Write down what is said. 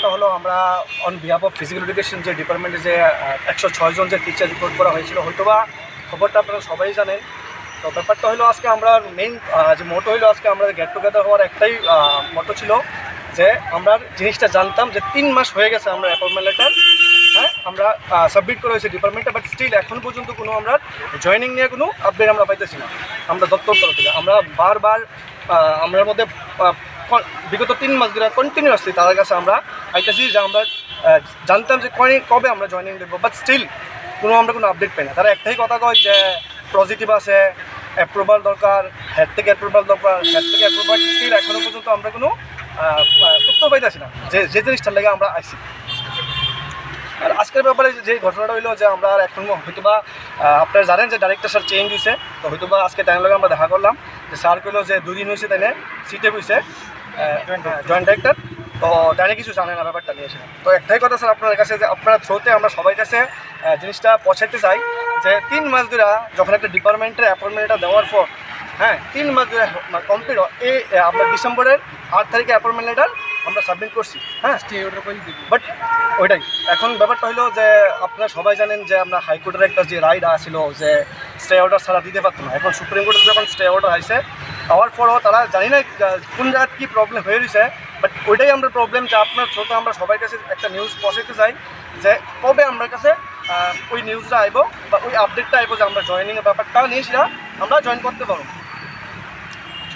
ব্যাপারটা হলো আমরা on behalf of physical education যে ডিপার্টমেন্টে যে 106 জন যে টিচার রিপোর্ট করা হয়েছিল, হয়তোবা খবরটা আপনারা সবাই জানেন। তো ব্যাপারটা হলো আজকে আমরা মেইন যে মোটো হলো আজকে আমরা গেট টুগেদার হওয়ার একটাই মোটো ছিল যে আমরা জিনিসটা জানতাম যে 3 মাস হয়ে গেছে আমরা অ্যাপয়েন্টমেন্ট লেটার আমরা সাবমিট করা হয়েছে ডিপার্টমেন্টে, বাট স্টিল এখন পর্যন্ত কোনো আমরা জয়েনিং নিয়ে কোনো আপডেট আমরা পাইতেছি না। আমরা দপ্তর তরফ থেকে আমরা বারবার আমরার মধ্যে বিগত 3 মাস ধরে কন্টিনিউয়াসলি তাদের কাছে আমরা পাইতেছি যে আমরা জানতাম যে কবে আমরা জয়েনিং দেবো, বাট স্টিল আমরা কোনো আপডেট পাই না। তারা একটাই কথা কয় যে পজিটিভ আছে, অ্যাপ্রুভাল দরকার, হেড থেকে অ্যাপ্রুভাল দরকার, হেড থেকে অ্যাপ্রুভাল, স্টিল এখনও পর্যন্ত আমরা কোনো উত্তর পাইতেছি না যে জিনিসটার লেগে আমরা আইছি। আর আজকের ব্যাপারে যে ঘটনাটা হইলো যে আমরা এখন হয়তোবা আপনারা জানেন যে ডাইরেক্টর স্যার চেঞ্জ হয়েছে, তো হয়তোবা আজকে টাইম লাগে আমরা দেখা করলাম যে স্যার কইলো যে 2 দিন হয়েছে তাই সিটে হয়েছে জয়েন্ট ডাইরেক্টর, তো তাই কিছু জানে না ব্যাপারটা নিয়েছে। তো একটাই কথা স্যার আপনার কাছে যে আপনার থ্রুতে আমরা সবাই কাছে জিনিসটা পৌঁছাইতে চাই যে 3 মাস ধরে যখন একটা ডিপার্টমেন্টের অ্যাপয়েন্টমেন্টটা দেওয়ার পর 3 মাস ধরে কমপ্লিট এই আপনার ডিসেম্বরের 8 তারিখে অ্যাপয়েন্টমেন্ট লেটার আমরা সাবমিট করছি। বাট ওইটাই এখন ব্যাপারটা হলো যে আপনারা সবাই জানেন যে আমরা হাইকোর্টের একটা যে রাইড আসছিল যে স্টে অর্ডার ছাড়া দিতে পারতো না। এখন সুপ্রিম কোর্টে যখন স্টে অর্ডার আসছে হওয়ার পরও তারা জানি না কোন জায়গায় কী প্রবলেম হয়ে রয়েছে, বাট ওইটাই আমরা প্রবলেম যে আপনার থ্রুতে আমরা সবার কাছে একটা নিউজ পৌঁছাতে চাই যে কবে আমার কাছে ওই নিউজটা আইব বা ওই আপডেটটা আইব যে আমরা জয়েনিংয়ের ব্যাপারটা নিয়ে সেটা আমরা জয়েন করতে পারবো।